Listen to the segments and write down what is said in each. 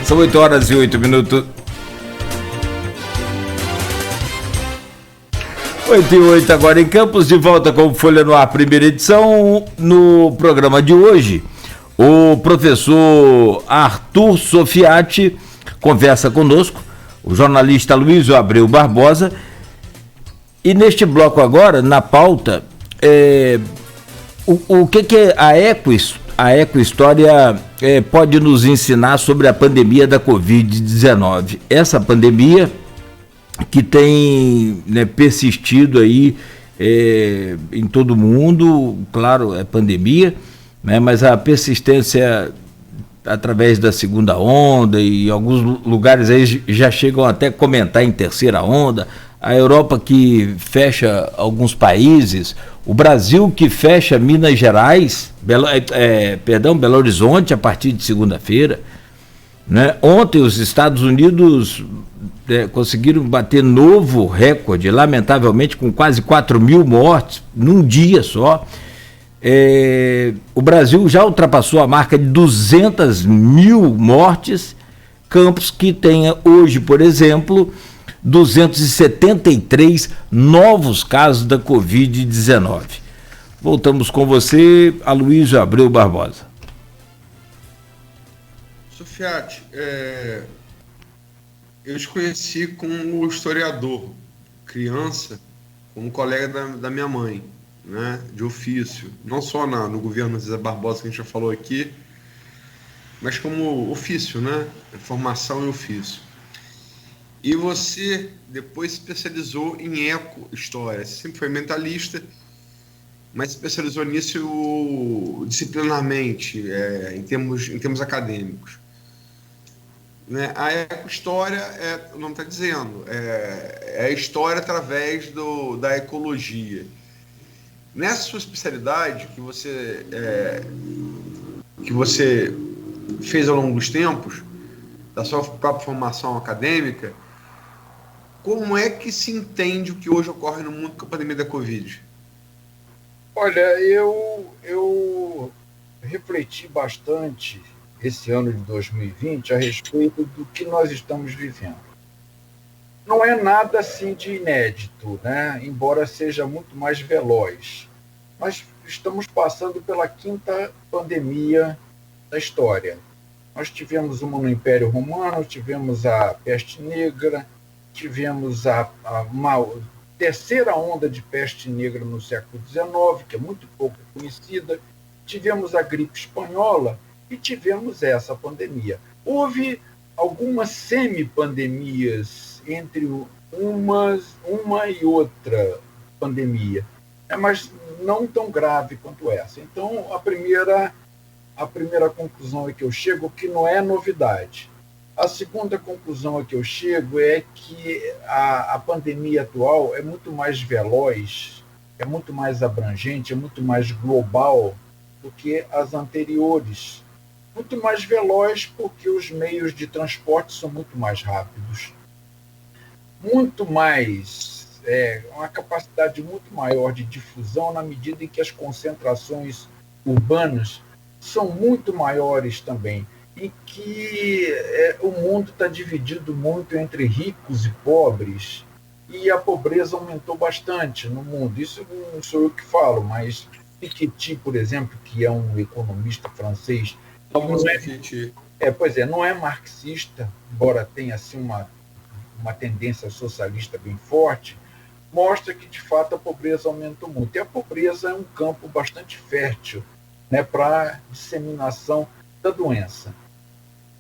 São 8h08. 8h08 agora em Campos, de volta com Folha no Ar, primeira edição. No programa de hoje, o professor Arthur Sofiati conversa conosco, o jornalista Luísio Abreu Barbosa, e neste bloco agora, na pauta, o que a ecohistória pode nos ensinar sobre a pandemia da Covid-19. Essa pandemia que tem, né, persistido aí em todo o mundo, claro, é pandemia, né, mas a persistência através da segunda onda, e alguns lugares aí já chegam até a comentar em terceira onda, a Europa que fecha alguns países, o Brasil que fecha Minas Gerais, Belo Horizonte a partir de segunda-feira, né? Ontem os Estados Unidos conseguiram bater novo recorde, lamentavelmente com quase 4.000 mortes num dia só. O Brasil já ultrapassou a marca de 200.000 mortes. Campos que tenha hoje, por exemplo, 273 novos casos da Covid-19. Voltamos com você, Aloysio Abreu Barbosa. Sofiati, eu te conheci como historiador, criança, como colega da minha mãe, né, de ofício, não só no governo Zé Barbosa, que a gente já falou aqui, mas como ofício, né, formação e ofício. E você depois se especializou em eco-história, você sempre foi mentalista, mas se especializou nisso disciplinarmente, em termos acadêmicos. Né? A eco-história, o nome está dizendo, é a história através da ecologia. Nessa sua especialidade que você fez ao longo dos tempos, da sua própria formação acadêmica, como é que se entende o que hoje ocorre no mundo com a pandemia da Covid? Olha, eu refleti bastante esse ano de 2020 a respeito do que nós estamos vivendo. Não é nada assim de inédito, né? Embora seja muito mais veloz. Nós estamos passando pela 5ª pandemia da história. Nós tivemos uma no Império Romano, tivemos a peste negra, tivemos uma terceira onda de peste negra no século XIX, que é muito pouco conhecida, tivemos a gripe espanhola e tivemos essa pandemia. Houve algumas semipandemias entre uma e outra pandemia, mas não tão grave quanto essa. Então, a primeira conclusão é que eu chego que não é novidade. A segunda conclusão a que eu chego é que a pandemia atual é muito mais veloz, é muito mais abrangente, é muito mais global do que as anteriores. Muito mais veloz porque os meios de transporte são muito mais rápidos. Muito mais, uma capacidade muito maior de difusão na medida em que as concentrações urbanas são muito maiores também. E que o mundo está dividido muito entre ricos e pobres, e a pobreza aumentou bastante no mundo. Isso não sou eu que falo, mas Piketty, por exemplo, que é um economista francês, não é marxista, embora tenha assim, uma tendência socialista bem forte, mostra que, de fato, a pobreza aumentou muito. E a pobreza é um campo bastante fértil, né, para disseminação da doença.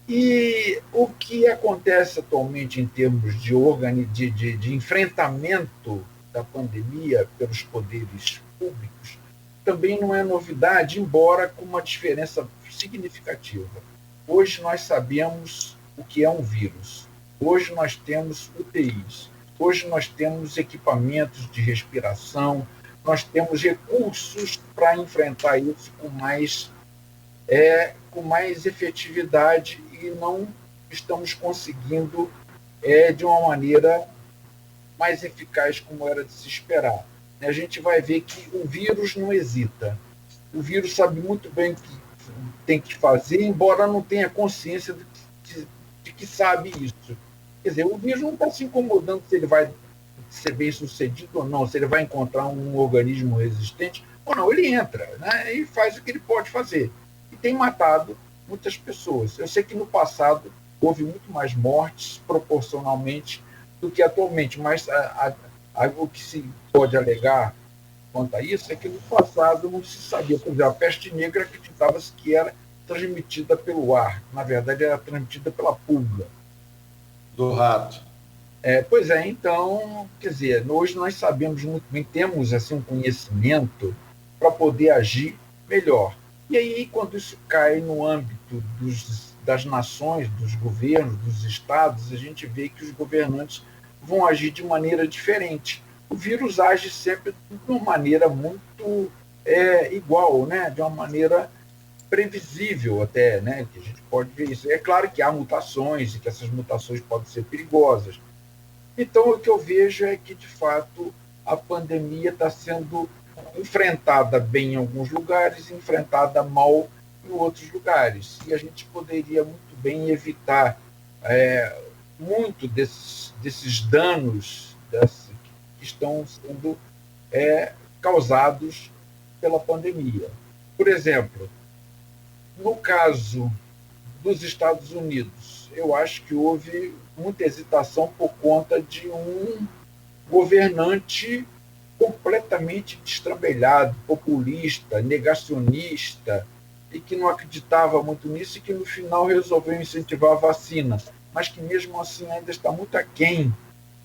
E o que acontece atualmente em termos de enfrentamento da pandemia pelos poderes públicos também não é novidade, embora com uma diferença significativa. Hoje nós sabemos o que é um vírus. Hoje nós temos UTIs. Hoje nós temos equipamentos de respiração. Nós temos recursos para enfrentar isso com mais efetividade, e não estamos conseguindo de uma maneira mais eficaz como era de se esperar. A gente vai ver que o vírus não hesita. O vírus sabe muito bem o que tem que fazer, embora não tenha consciência de que sabe isso. Quer dizer, o vírus não está se incomodando se ele vai ser bem sucedido ou não, se ele vai encontrar um organismo resistente ou não. Ele entra, né, e faz o que ele pode fazer. E tem matado muitas pessoas. Eu sei que no passado houve muito mais mortes proporcionalmente do que atualmente, mas o que se pode alegar quanto a isso é que no passado não se sabia. Por exemplo, a peste negra acreditava-se que era transmitida pelo ar. Na verdade, era transmitida pela pulga. Do rato. Pois é, então, quer dizer, hoje nós sabemos muito bem, temos assim, um conhecimento para poder agir melhor. E aí, quando isso cai no âmbito das nações, dos governos, dos estados, a gente vê que os governantes vão agir de maneira diferente. O vírus age sempre de uma maneira muito igual, né? De uma maneira previsível até, né? Que a gente pode ver isso. É claro que há mutações e que essas mutações podem ser perigosas. Então, o que eu vejo é que, de fato, a pandemia está sendo enfrentada bem em alguns lugares e enfrentada mal em outros lugares. E a gente poderia muito bem evitar muito desses danos que estão sendo causados pela pandemia. Por exemplo, no caso dos Estados Unidos, eu acho que houve muita hesitação por conta de um governante completamente destrambelhado, populista, negacionista, e que não acreditava muito nisso e que no final resolveu incentivar a vacina, mas que mesmo assim ainda está muito aquém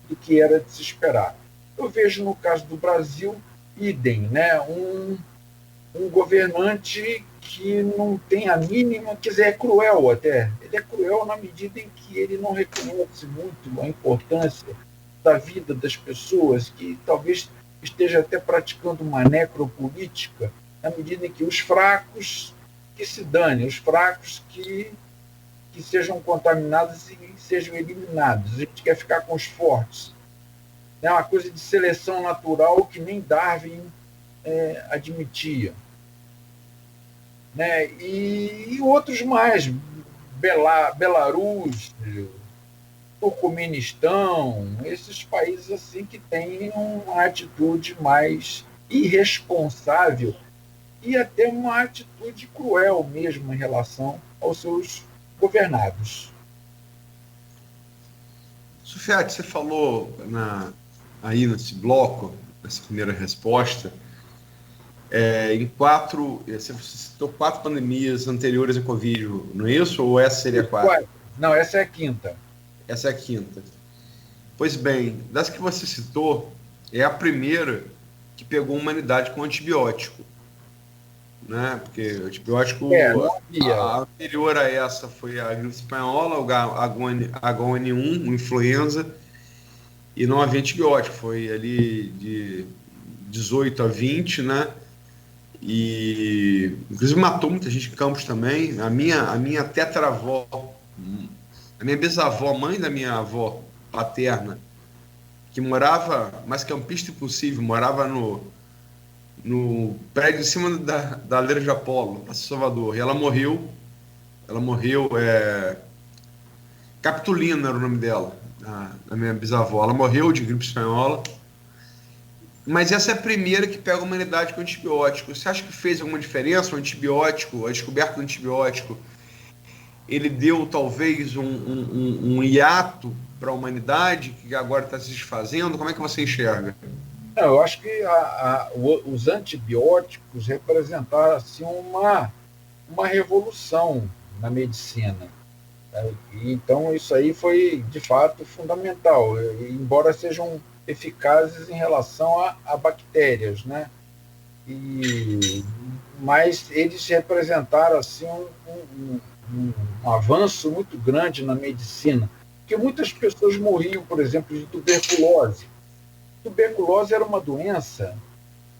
do que era de se esperar. Eu vejo no caso do Brasil, idem, né? Um governante que não tem a mínima, quer dizer, é cruel até. Ele é cruel na medida em que ele não reconhece muito a importância da vida das pessoas, que talvez esteja até praticando uma necropolítica, na medida em que os fracos que se dane, os fracos que sejam contaminados e sejam eliminados. A gente quer ficar com os fortes. É uma coisa de seleção natural que nem Darwin admitia. Né? E outros mais, Belarus, Turcomenistão, esses países assim que têm uma atitude mais irresponsável e até uma atitude cruel mesmo em relação aos seus governados. Sufiati, você falou aí nesse bloco, nessa primeira resposta, você citou 4 pandemias anteriores à Covid, não é isso? Ou essa seria a 4? Não, essa é a quinta. Essa é a quinta. Pois bem, das que você citou, é a primeira que pegou a humanidade com antibiótico. Né? Porque o antibiótico, a anterior a essa foi a gripe espanhola, o H1N1, o influenza, e não havia antibiótico, foi ali de 18 a 20, né? E inclusive matou muita gente em Campos também. A minha tetravó, a minha bisavó, mãe da minha avó paterna, que morava, mais campista impossível, morava no prédio em cima da Leira de Apolo, para Salvador, e ela morreu, Capitolina era o nome dela, a minha bisavó, ela morreu de gripe espanhola, mas essa é a primeira que pega a humanidade com antibiótico. Você acha que fez alguma diferença o antibiótico, a descoberta do antibiótico? Ele deu talvez um hiato para a humanidade que agora está se desfazendo? Como é que você enxerga? Eu acho que os antibióticos representaram assim, uma revolução na medicina. Então, isso aí foi, de fato, fundamental, embora sejam eficazes em relação a bactérias, né? Mas eles representaram assim, um avanço muito grande na medicina, porque muitas pessoas morriam, por exemplo, de tuberculose. Tuberculose era uma doença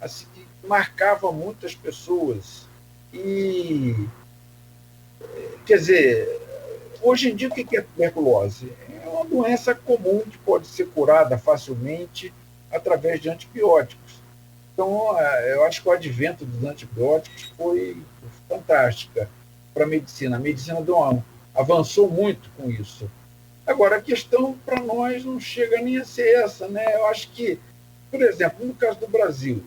assim, que marcava muitas pessoas. E, quer dizer, hoje em dia, o que é tuberculose? É uma doença comum que pode ser curada facilmente através de antibióticos. Então, eu acho que o advento dos antibióticos foi fantástica para a medicina. A medicina avançou muito com isso. Agora, a questão para nós não chega nem a ser essa, né? Eu acho que, por exemplo, no caso do Brasil,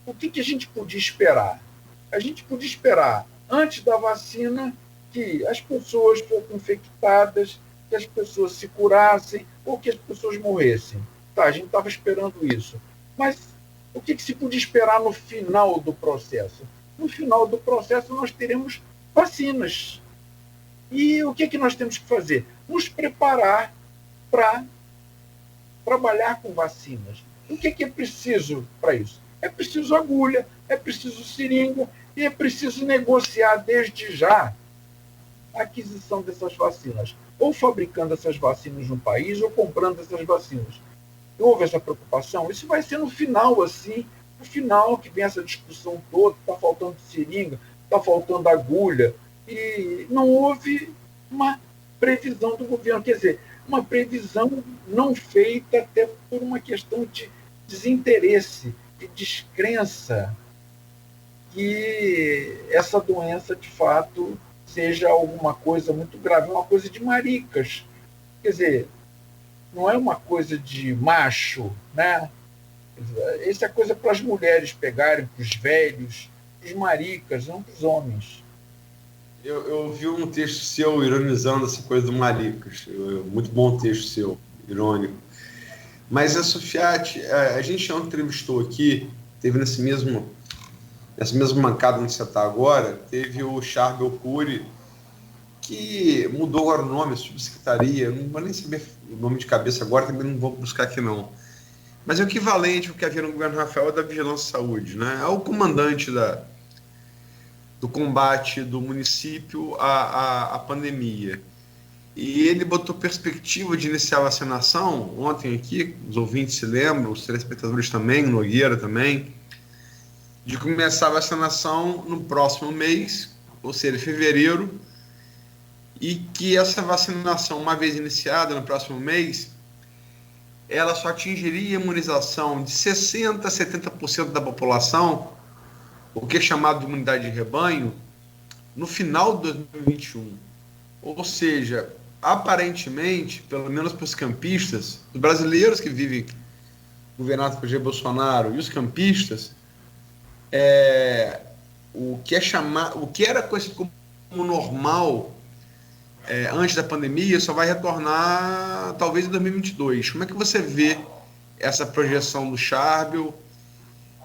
o que a gente podia esperar? A gente podia esperar, antes da vacina, que as pessoas fossem infectadas, que as pessoas se curassem ou que as pessoas morressem. Tá, a gente estava esperando isso. Mas o que se podia esperar no final do processo? No final do processo, nós teremos vacinas. E o que nós temos que fazer? Nos preparar para trabalhar com vacinas. O que é preciso para isso? É preciso agulha, é preciso seringa e é preciso negociar desde já a aquisição dessas vacinas, ou fabricando essas vacinas no país ou comprando essas vacinas. Houve essa preocupação? Isso vai ser no final, assim, no final que vem essa discussão toda, está faltando seringa, está faltando agulha, e não houve uma previsão do governo. Quer dizer, uma previsão não feita até por uma questão de desinteresse, de descrença que essa doença, de fato, seja alguma coisa muito grave, uma coisa de maricas. Quer dizer, não é uma coisa de macho, né? Essa é coisa para as mulheres pegarem, para os velhos, para os maricas, não para os homens. Eu vi um texto seu ironizando essa coisa do maricas. Muito bom texto seu, irônico. Mas a Sofiati, a gente já entrevistou aqui, teve nessa mesma bancada onde você está agora, teve o Charbel Cury, que mudou agora o nome, a subsecretaria, não vou nem saber o nome de cabeça agora, também não vou buscar aqui não. Mas é o equivalente ao que havia no governo Rafael da Vigilância e Saúde, né? É o comandante do combate do município à pandemia. E ele botou perspectiva de iniciar a vacinação ontem aqui, os ouvintes se lembram, os telespectadores também, o Nogueira também, de começar a vacinação no próximo mês, ou seja, fevereiro, e que essa vacinação, uma vez iniciada no próximo mês, ela só atingiria a imunização de 60% a 70% da população, o que é chamado de imunidade de rebanho, no final de 2021. Ou seja, aparentemente, pelo menos para os campistas, os brasileiros que vivem governados por Jair Bolsonaro e os campistas, o que era conhecido como normal antes da pandemia só vai retornar talvez em 2022. Como é que você vê essa projeção do Charbel,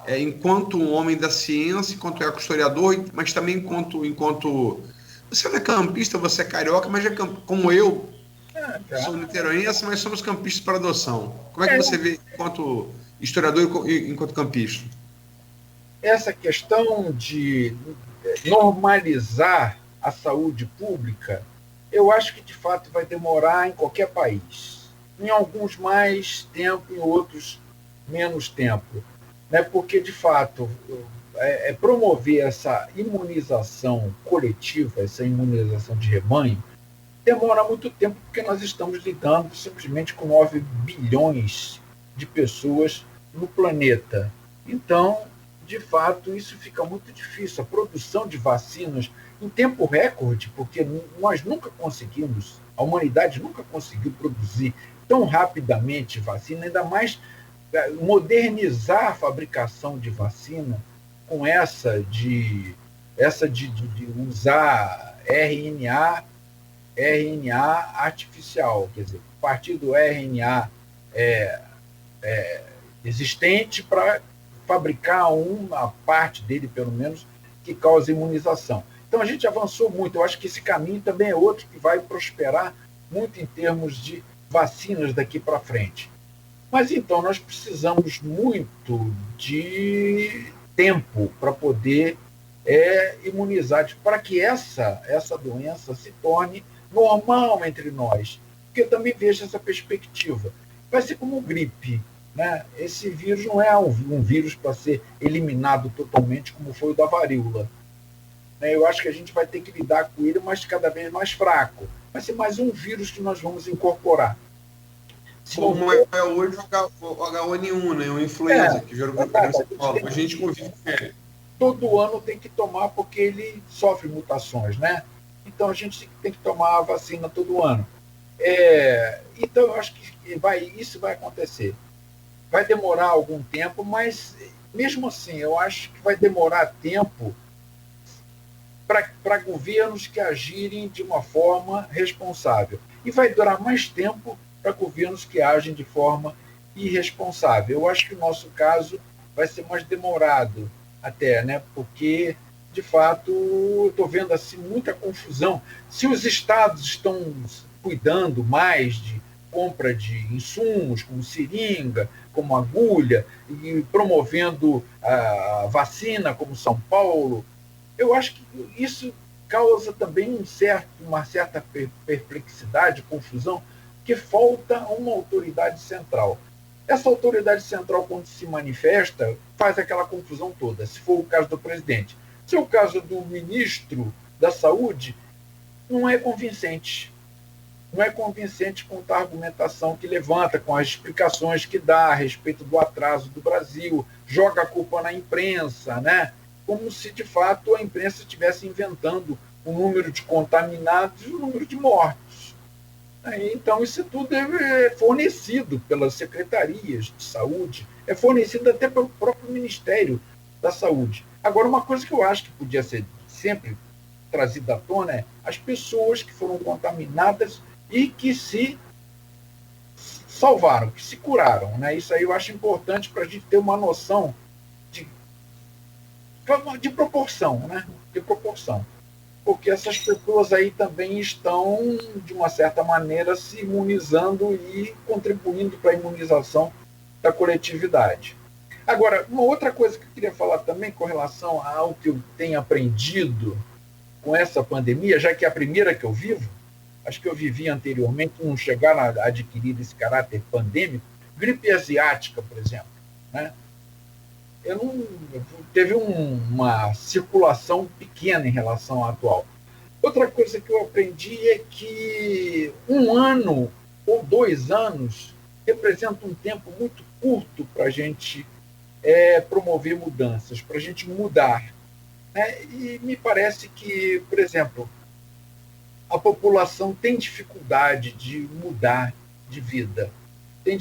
enquanto um homem da ciência, enquanto historiador, mas também enquanto você não é campista, você é carioca, mas como eu, sou niteroense, mas somos campistas para adoção. Como é que você vê enquanto historiador e enquanto campista? Essa questão de normalizar a saúde pública, eu acho que de fato vai demorar em qualquer país. Em alguns mais tempo, em outros menos tempo. Né? Porque, de fato, promover essa imunização coletiva, essa imunização de rebanho, demora muito tempo, porque nós estamos lidando simplesmente com 9 bilhões de pessoas no planeta. Então, de fato, isso fica muito difícil. A produção de vacinas em tempo recorde, porque nós nunca conseguimos, a humanidade nunca conseguiu produzir tão rapidamente vacina, ainda mais modernizar a fabricação de vacina com essa de usar RNA artificial, quer dizer, a partir do RNA existente para fabricar uma parte dele, pelo menos, que causa imunização. Então, a gente avançou muito. Eu acho que esse caminho também é outro que vai prosperar muito em termos de vacinas daqui para frente. Mas, então, nós precisamos muito de tempo para poder imunizar, para que essa doença se torne normal entre nós. Porque eu também vejo essa perspectiva. Vai ser como gripe. Né? Esse vírus não é um vírus para ser eliminado totalmente, como foi o da varíola. Eu acho que a gente vai ter que lidar com ele, mas cada vez mais fraco. Vai ser mais um vírus que nós vamos incorporar. Como é hoje o H1N1, né? O influenza, que gerou a gente convive com ele. Todo ano tem que tomar, porque ele sofre mutações, né? então a gente tem que tomar a vacina todo ano. Então, eu acho que isso vai acontecer. Vai demorar algum tempo, mas, mesmo assim, eu acho que vai demorar tempo para governos que agirem de uma forma responsável. E vai durar mais tempo para governos que agem de forma irresponsável. Eu acho que o nosso caso vai ser mais demorado até, né? Porque, de fato, eu estou vendo assim, muita confusão. Se os estados estão cuidando mais de compra de insumos, como seringa, como agulha, e promovendo a vacina, como São Paulo, eu acho que isso causa também uma certa perplexidade, confusão, que falta uma autoridade central. Essa autoridade central, quando se manifesta, faz aquela confusão toda, se for o caso do presidente. Se é o caso do ministro da Saúde, não é convincente. Não é convincente com a argumentação que levanta, com as explicações que dá a respeito do atraso do Brasil, joga a culpa na imprensa, né? Como se, de fato, a imprensa estivesse inventando o número de contaminados e o número de mortos. Então, isso tudo é fornecido pelas secretarias de saúde, é fornecido até pelo próprio Ministério da Saúde. Agora, uma coisa que eu acho que podia ser sempre trazida à tona é as pessoas que foram contaminadas e que se salvaram, que se curaram. Né? Isso aí eu acho importante para a gente ter uma noção de proporção, né? De proporção. Porque essas pessoas aí também estão, de uma certa maneira, se imunizando e contribuindo para a imunização da coletividade. Agora, uma outra coisa que eu queria falar também com relação ao que eu tenho aprendido com essa pandemia, já que é a primeira que eu vivo, acho que eu vivi anteriormente, não chegaram a adquirir esse caráter pandêmico, gripe asiática, por exemplo, né? Teve uma circulação pequena em relação à atual. Outra coisa que eu aprendi é que 1 ano ou 2 anos representa um tempo muito curto para a gente promover mudanças, para a gente mudar. Né? E me parece que, por exemplo, a população tem dificuldade de mudar de vida. Tem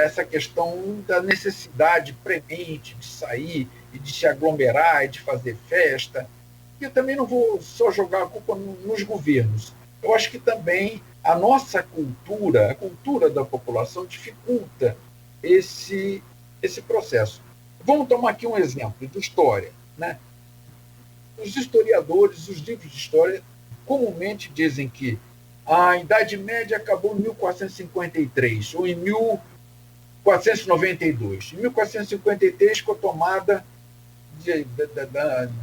essa questão da necessidade premente de sair e de se aglomerar e de fazer festa. E eu também não vou só jogar a culpa nos governos. Eu acho que também a nossa cultura, a cultura da população, dificulta esse processo. Vamos tomar aqui um exemplo de história. Né? Os historiadores, os livros de história, comumente dizem que a Idade Média acabou em 1453 ou em 1492. Em 1453, com a tomada de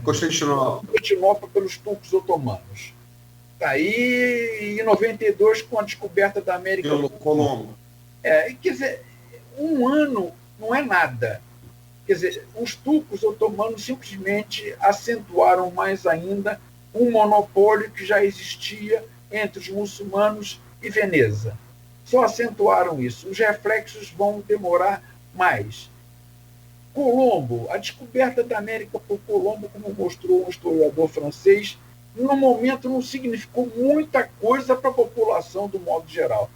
Constantinopla pelos turcos otomanos. Aí, em 92, com a descoberta da América pelo Colombo. Quer dizer, 1 ano não é nada. Quer dizer, os turcos otomanos simplesmente acentuaram mais ainda um monopólio que já existia entre os muçulmanos e Veneza. Só acentuaram isso. Os reflexos vão demorar mais. Colombo, a descoberta da América por Colombo, como mostrou um historiador francês, no momento não significou muita coisa para a população do modo geral.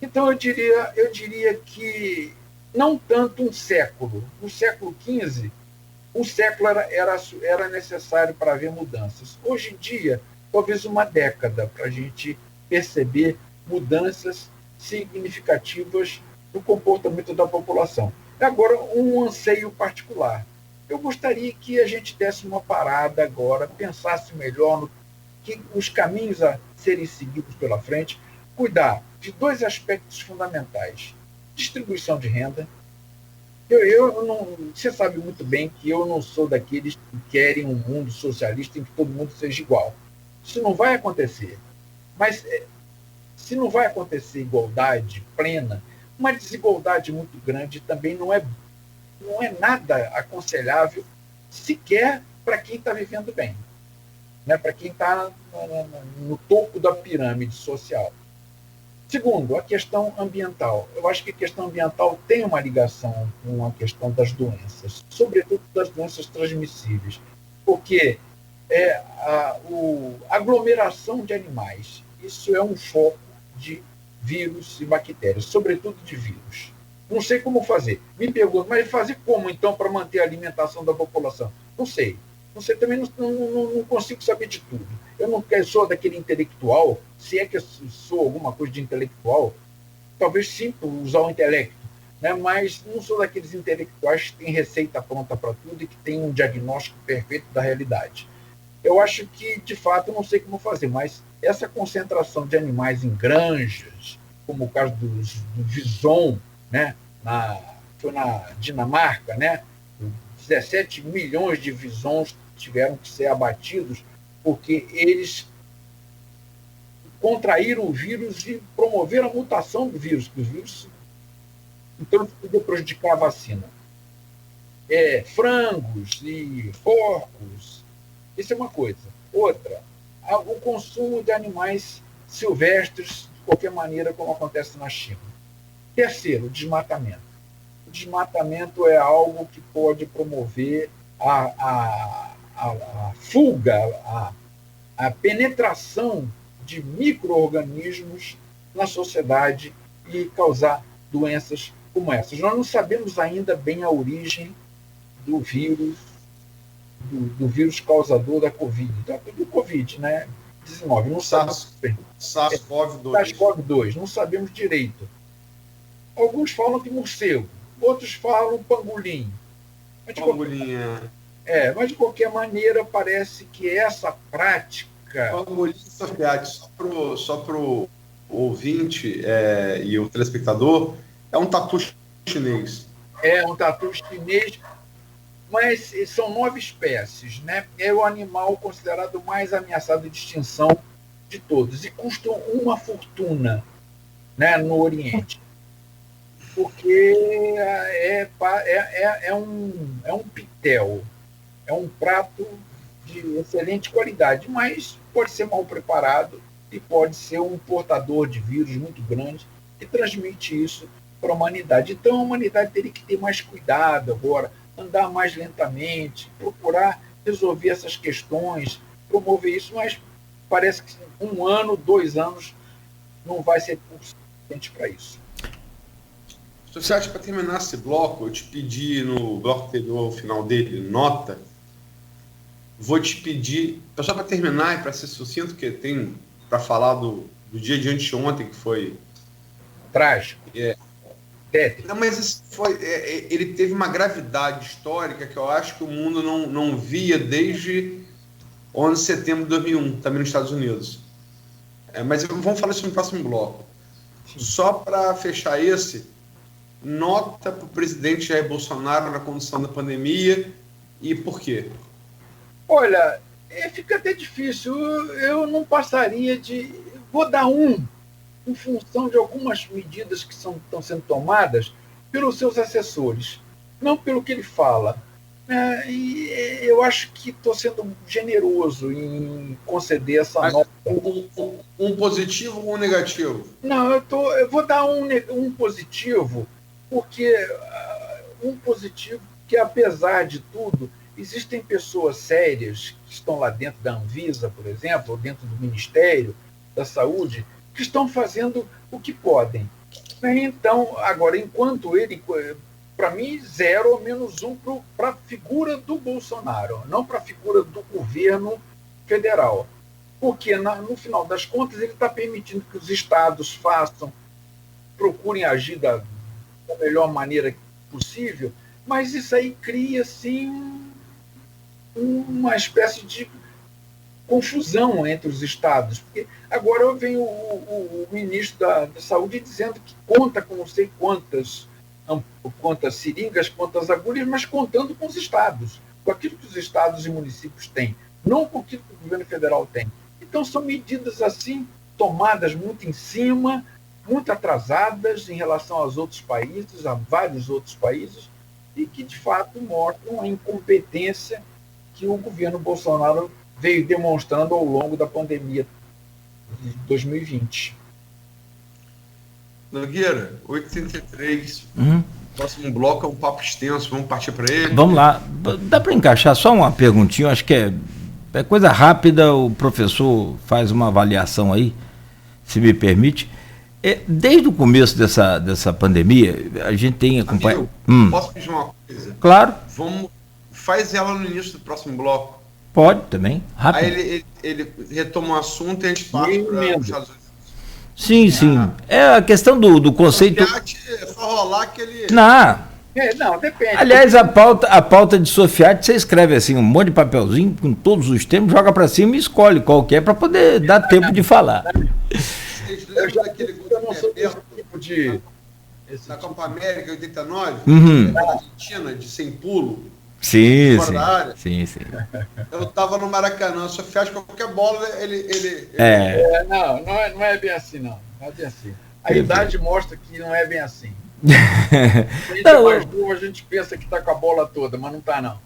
Então eu diria que não tanto um século. No século XV, um século era necessário para haver mudanças. Hoje em dia, talvez uma década para a gente perceber mudanças significativas no comportamento da população. Agora, um anseio particular. Eu gostaria que a gente desse uma parada agora, pensasse melhor no que os caminhos a serem seguidos pela frente, cuidar de 2 aspectos fundamentais. Distribuição de renda. Você sabe muito bem que eu não sou daqueles que querem um mundo socialista em que todo mundo seja igual. Isso não vai acontecer. Mas se não vai acontecer igualdade plena, uma desigualdade muito grande também não é nada aconselhável, sequer para quem está vivendo bem, né? Para quem está no topo da pirâmide social. Segundo, a questão ambiental. Eu acho que a questão ambiental tem uma ligação com a questão das doenças, sobretudo das doenças transmissíveis, porque é a aglomeração de animais. Isso é um foco de vírus e bactérias, sobretudo de vírus. Não sei como fazer. Me pergunto, mas fazer como, então, para manter a alimentação da população? Não sei. Não sei, também não consigo saber de tudo. Eu não sou daquele intelectual, se é que eu sou alguma coisa de intelectual, talvez sim, usar o intelecto, né? Mas não sou daqueles intelectuais que têm receita pronta para tudo e que têm um diagnóstico perfeito da realidade. Eu acho que, de fato, eu não sei como fazer, mas essa concentração de animais em granjas, como o caso do Vison, né? Foi na Dinamarca, né? 17 milhões de visons tiveram que ser abatidos porque eles contraíram o vírus e promoveram a mutação do vírus, que os vírus, então, isso podia prejudicar a vacina. Frangos e porcos, isso é uma coisa. Outra, o consumo de animais silvestres, de qualquer maneira, como acontece na China. Terceiro, o desmatamento. O desmatamento é algo que pode promover a fuga, a penetração de micro-organismos na sociedade e causar doenças como essas. Nós não sabemos ainda bem a origem do vírus, do vírus causador da Covid, do Covid, né? 19, não sabemos. SARS-CoV-2. SARS-CoV-2, não sabemos direito. Alguns falam de morcego, outros falam pangolim. Mas de qualquer maneira parece que essa prática. Pangolim, só para o ouvinte e o telespectador, é um tatu chinês. É um tatu chinês, mas são 9 espécies, né? É o animal considerado mais ameaçado de extinção de todos e custam uma fortuna, né, no Oriente. Porque é um pitel, é um prato de excelente qualidade, mas pode ser mal preparado e pode ser um portador de vírus muito grande que transmite isso para a humanidade. Então, a humanidade teria que ter mais cuidado agora, andar mais lentamente, procurar resolver essas questões, promover isso, mas parece que 1 ano, 2 anos não vai ser suficiente para isso. Você acha, para terminar esse bloco, eu te pedi no bloco anterior, ao final dele, nota. Vou te pedir, só para terminar e para ser sucinto, que tem para falar do dia de anteontem, que foi trágico. Não, mas isso ele teve uma gravidade histórica que eu acho que o mundo não via desde 11 de setembro de 2001, também nos Estados Unidos. Mas vamos falar isso no próximo bloco. Só para fechar nota para o presidente Jair Bolsonaro na condução da pandemia e por quê? Olha, fica até difícil. Eu não passaria de... Vou dar em função de algumas medidas que estão sendo tomadas pelos seus assessores, não pelo que ele fala. E eu acho que estou sendo generoso em conceder essa nota. Um positivo ou um negativo? Não, eu vou dar um positivo, porque um positivo que, apesar de tudo, existem pessoas sérias que estão lá dentro da Anvisa, por exemplo, ou dentro do Ministério da Saúde, que estão fazendo o que podem. Então, agora, enquanto ele, para mim, 0 ou -1 para a figura do Bolsonaro, não para a figura do governo federal. Porque, no final das contas, ele está permitindo que os estados procurem agir da melhor maneira possível, mas isso aí cria, assim, uma espécie de confusão entre os estados, porque agora vem o ministro da Saúde dizendo que conta com não sei quantas seringas, quantas agulhas, mas contando com os estados, com aquilo que os estados e municípios têm, não com aquilo que o governo federal tem. Então são medidas assim, tomadas muito em cima, muito atrasadas em relação aos outros países, a vários outros países, e que de fato mostram a incompetência que o governo Bolsonaro veio demonstrando ao longo da pandemia de 2020. Nogueira, 8h33. Próximo bloco é um papo extenso, vamos partir para ele? Vamos lá. Dá para encaixar só uma perguntinha, acho que é É coisa rápida, o professor faz uma avaliação aí, se me permite. Desde o começo dessa pandemia, a gente tem acompanhado... Posso pedir uma coisa? Claro. Faz ela no início do próximo bloco. Pode também, rápido. Aí ele retoma o assunto e a gente passa para os Estados Unidos. Sim, sim. É a questão do conceito... É só rolar que ele... Não, depende. Aliás, a pauta de Sofiati, você escreve assim, um monte de papelzinho com todos os termos, joga para cima e escolhe qual que é para poder dar tempo de falar. Vocês lembram daquele gol tipo da Copa América 89? Uhum. Da Argentina, de sem pulo? Sim, fora da área? sim. Eu tava no Maracanã, só fez qualquer bola, ele... Não é bem assim, não. Não é bem assim. A idade mostra que não é bem assim. A gente é mais novo, a gente pensa que está com a bola toda, mas não está, não.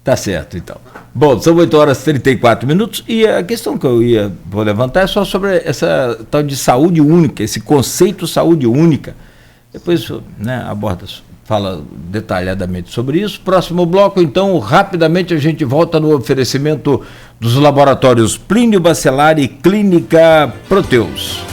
Tá certo, então. Bom, são 8h34 e a questão que eu vou levantar é só sobre essa tal de saúde única, esse conceito saúde única. Depois, fala detalhadamente sobre isso. Próximo bloco, então, rapidamente a gente volta no oferecimento dos laboratórios Plínio Bacelar e Clínica Proteus.